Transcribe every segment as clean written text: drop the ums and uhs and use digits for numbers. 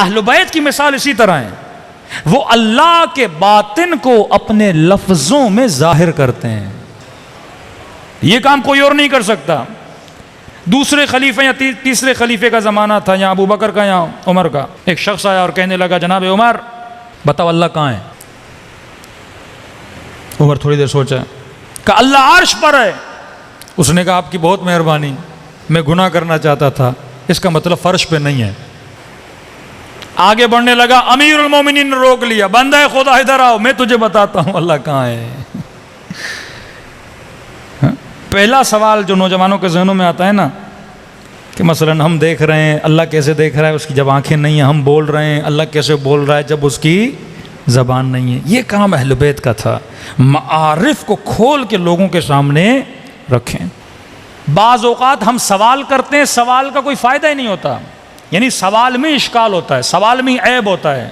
اہل بیت کی مثال اسی طرح ہے، وہ اللہ کے باطن کو اپنے لفظوں میں ظاہر کرتے ہیں، یہ کام کوئی اور نہیں کر سکتا۔ دوسرے خلیفہ یا تیسرے خلیفے کا زمانہ تھا، یا ابو بکر کا یا عمر کا، ایک شخص آیا اور کہنے لگا جناب عمر بتاؤ اللہ کہاں ہے؟ عمر تھوڑی دیر سوچا کہ اللہ عرش پر ہے۔ اس نے کہا آپ کی بہت مہربانی، میں گناہ کرنا چاہتا تھا، اس کا مطلب فرش پہ نہیں ہے۔ آگے بڑھنے لگا، امیر المومنین نے روک لیا، بندہ خدا ادھر آؤ میں تجھے بتاتا ہوں اللہ کہاں ہے۔ پہلا سوال جو نوجوانوں کے ذہنوں میں آتا ہے نا کہ مثلا ہم دیکھ رہے ہیں اللہ کیسے دیکھ رہا ہے، اس کی جب آنکھیں نہیں ہیں، ہم بول رہے ہیں اللہ کیسے بول رہا ہے جب اس کی زبان نہیں ہے۔ یہ کام اہل بیت کا تھا، معارف کو کھول کے لوگوں کے سامنے رکھیں۔ بعض اوقات ہم سوال کرتے ہیں، سوال کا کوئی فائدہ ہی نہیں ہوتا، یعنی سوال میں اشکال ہوتا ہے، سوال میں عیب ہوتا ہے۔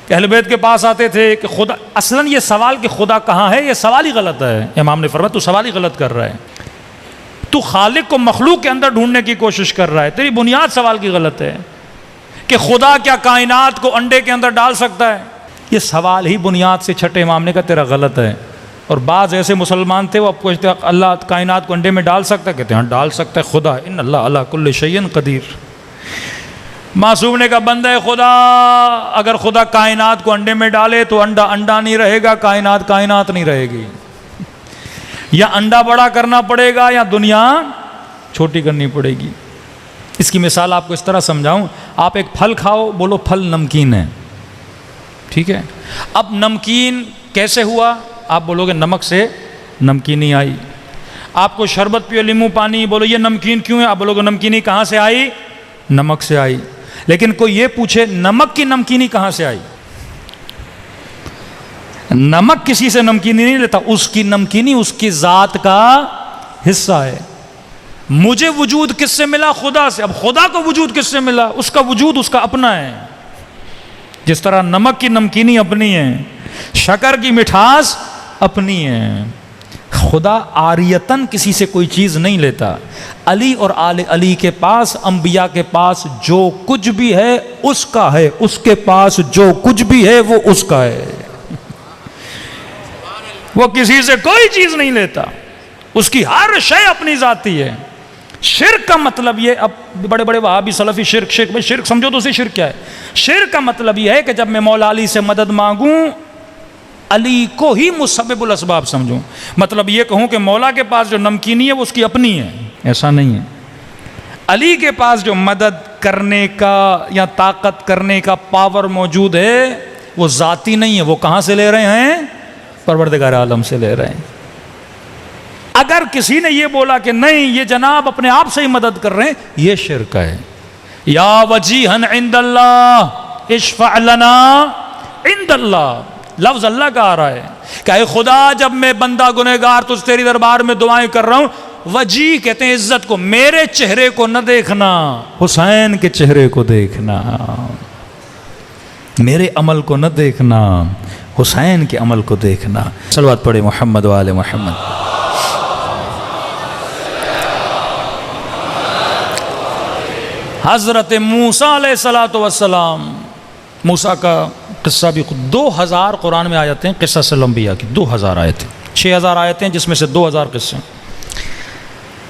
کہ اہل بیت کے پاس آتے تھے کہ خدا، اصلاً یہ سوال کہ خدا کہاں ہے یہ سوال ہی غلط ہے۔ امام نے فرمایا تو سوال ہی غلط کر رہا ہے، تو خالق کو مخلوق کے اندر ڈھونڈنے کی کوشش کر رہا ہے، تیری بنیاد سوال کی غلط ہے۔ کہ خدا کیا کائنات کو انڈے کے اندر ڈال سکتا ہے، یہ سوال ہی بنیاد سے چھٹے امام نے کہا تیرا غلط ہے۔ اور بعض ایسے مسلمان تھے وہ اب پوچھتے ہیں اللہ کائنات کو انڈے میں ڈال سکتا ہے، کہتے ہیں ہاں ڈال سکتا ہے، خدا ان اللہ علی کل شیء قدیر۔ معصوم نے کہا بندہ خدا اگر خدا کائنات کو انڈے میں ڈالے تو انڈا انڈا نہیں رہے گا، کائنات کائنات نہیں رہے گی، یا انڈا بڑا کرنا پڑے گا یا دنیا چھوٹی کرنی پڑے گی۔ اس کی مثال آپ کو اس طرح سمجھاؤں، آپ ایک پھل کھاؤ، بولو پھل نمکین ہے، ٹھیک ہے، اب نمکین کیسے ہوا؟ آپ بولو گے نمک سے نمکینی آئی۔ آپ کو شربت پیو، لیمو پانی، بولو یہ نمکین کیوں ہے؟ آپ بولو گے نمکینی کہاں سے آئی؟ نمک سے آئی۔ لیکن کوئی یہ پوچھے نمک کی نمکینی کہاں سے آئی؟ نمک کسی سے نمکینی نہیں لیتا، اس کی نمکینی اس کی ذات کا حصہ ہے۔ مجھے وجود کس سے ملا؟ خدا سے۔ اب خدا کو وجود کس سے ملا؟ اس کا وجود اس کا اپنا ہے۔ جس طرح نمک کی نمکینی اپنی ہے، شکر کی مٹھاس اپنی ہے، خدا عاریتاً کسی سے کوئی چیز نہیں لیتا۔ علی اور آل علی کے پاس، انبیاء کے پاس جو کچھ بھی ہے اس کا ہے، اس کے پاس جو کچھ بھی ہے وہ اس کا ہے، وہ کسی سے کوئی چیز نہیں لیتا، اس کی ہر شے اپنی ذاتی ہے۔ شرک کا مطلب یہ، اب بڑے بڑے وہابی سلفی شرک سمجھو تو اسے شرک کیا ہے؟ شرک کا مطلب یہ ہے کہ جب میں مولا علی سے مدد مانگوں علی کو ہی مسبب الاسباب سمجھوں، مطلب یہ کہوں کہ مولا کے پاس جو نمکینی ہے وہ اس کی اپنی ہے، ایسا نہیں ہے۔ علی کے پاس جو مدد کرنے کا یا طاقت کرنے کا پاور موجود ہے وہ ذاتی نہیں ہے، وہ کہاں سے لے رہے ہیں؟ پروردگار عالم سے لے رہے ہیں۔ اگر کسی نے یہ بولا کہ نہیں یہ جناب اپنے آپ سے ہی مدد کر رہے ہیں، یہ شرک ہے۔ یا وجیہن عند اللہ اشفع لنا عند اللہ، لفظ اللہ کا آ رہا ہے کہ اے خدا جب میں بندہ گنہگار تو تیری دربار میں دعائیں کر رہا ہوں، وجی کہتے ہیں عزت کو، میرے چہرے کو نہ دیکھنا، حسین کے چہرے کو دیکھنا، میرے عمل کو نہ دیکھنا، حسین کے عمل کو دیکھنا۔ صلوات پڑھے محمد و آل محمد۔ حضرت موسیٰ علیہ السلام، موسیٰ کا قصہ بھی 2000 قرآن میں آیتیں قصص الانبیاء کی، 2000 آیتیں، 6000 آیتیں جس میں سے 2000 قصے۔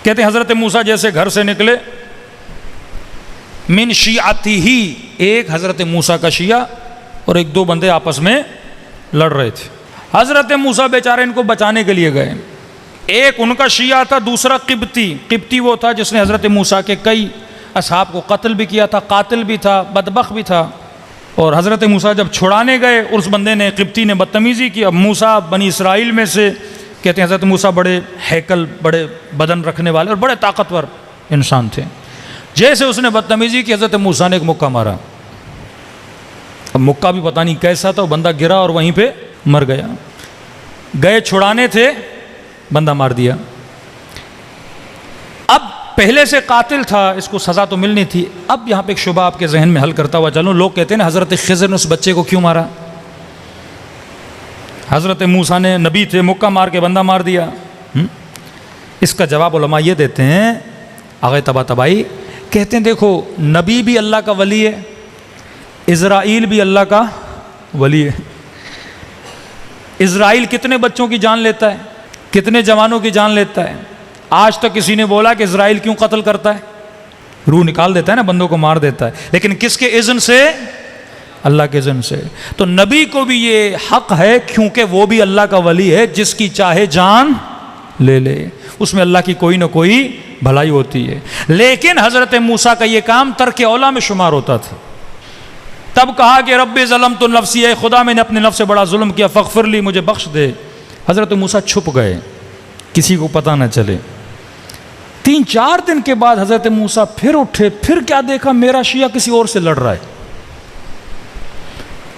کہتے ہیں حضرت موسیٰ جیسے گھر سے نکلے، من شیعتی ہی، ایک حضرت موسیٰ کا شیعہ اور ایک دو بندے آپس میں لڑ رہے تھے۔ حضرت موسیٰ بیچارے ان کو بچانے کے لیے گئے، ایک ان کا شیعہ تھا، دوسرا قبطی وہ تھا جس نے حضرت موسیٰ کے کئی اصحاب کو قتل بھی کیا تھا، قاتل بھی تھا، بدبخت بھی تھا۔ اور حضرت موسیٰ جب چھڑانے گئے، اس بندے نے، قبطی نے بدتمیزی کی۔ اب موسیٰ بنی اسرائیل میں سے، کہتے ہیں حضرت موسیٰ بڑے ہیکل، بڑے بدن رکھنے والے اور بڑے طاقتور انسان تھے۔ جیسے اس نے بدتمیزی کی، حضرت موسیٰ نے ایک مکہ مارا۔ اب مکہ بھی پتہ نہیں کیسا تھا، وہ بندہ گرا اور وہیں پہ مر گیا۔ گئے چھڑانے تھے، بندہ مار دیا۔ اب پہلے سے قاتل تھا، اس کو سزا تو ملنی تھی۔ اب یہاں پہ ایک شبہ آپ کے ذہن میں حل کرتا ہوا چلوں، لوگ کہتے ہیں نا حضرت خضر نے اس بچے کو کیوں مارا؟ حضرت موسیٰ نے نبی تھے، مکہ مار کے بندہ مار دیا۔ اس کا جواب علماء یہ دیتے ہیں، آغا طباطبائی کہتے ہیں دیکھو نبی بھی اللہ کا ولی ہے، اسرائیل بھی اللہ کا ولی ہے. اسرائیل کتنے بچوں کی جان لیتا ہے, کتنے جوانوں کی جان لیتا ہے. آج تک کسی نے بولا کہ اسرائیل کیوں قتل کرتا ہے؟ روح نکال دیتا ہے نا, بندوں کو مار دیتا ہے, لیکن کس کے اذن سے؟ اللہ کے اذن سے. تو نبی کو بھی یہ حق ہے, کیونکہ وہ بھی اللہ کا ولی ہے, جس کی چاہے جان لے لے, اس میں اللہ کی کوئی نہ کوئی بھلائی ہوتی ہے. لیکن حضرت موسیٰ کا یہ کام ترک اولیٰ میں شمار ہوتا تھا. تب کہا کہ رب ظلمت نفسی, اے خدا میں نے اپنے نفس سے بڑا ظلم کیا, فاغفر لی, مجھے بخش دے. حضرت موسیٰ چھپ گئے, کسی کو پتہ نہ چلے. 3-4 دن کے بعد حضرت موسیٰ پھر اٹھے, پھر کیا دیکھا, میرا شیعہ کسی اور سے لڑ رہا ہے.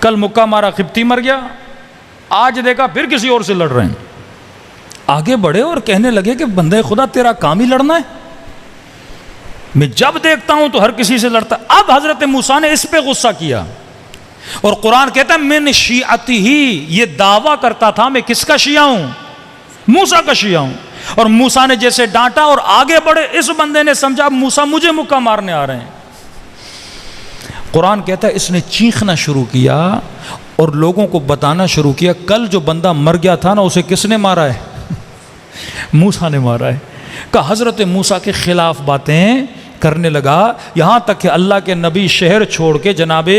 کل مکہ مارا قبطی مر گیا, آج دیکھا پھر کسی اور سے لڑ رہے ہیں. آگے بڑھے اور کہنے لگے کہ بندے خدا تیرا کام ہی لڑنا ہے, میں جب دیکھتا ہوں تو ہر کسی سے لڑتا. اب حضرت موسیٰ نے اس پہ غصہ کیا, اور قرآن کہتا ہے من شیعتی ہی, یہ دعویٰ کرتا تھا میں کس کا شیعہ ہوں؟ موسیٰ کا شیعہ ہوں. اور موسیٰ نے جیسے ڈانٹا اور آگے بڑھے, اس بندے نے سمجھا موسیٰ مجھے مکہ مارنے آ رہے ہیں. قرآن کہتا ہے اس نے چیخنا شروع کیا اور لوگوں کو بتانا شروع کیا, کل جو بندہ مر گیا تھا نا, اسے کس نے مارا ہے؟ موسیٰ نے مارا ہے. کہ حضرت موسیٰ کے خلاف باتیں کرنے لگا, یہاں تک کہ اللہ کے نبی شہر چھوڑ کے جناب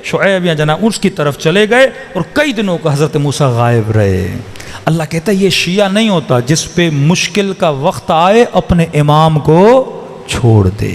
شعیب یا جناب اس کی طرف چلے گئے, اور کئی دنوں کا حضرت موسیٰ غائب رہے. اللہ کہتا ہے یہ شیعہ نہیں ہوتا جس پہ مشکل کا وقت آئے اپنے امام کو چھوڑ دے.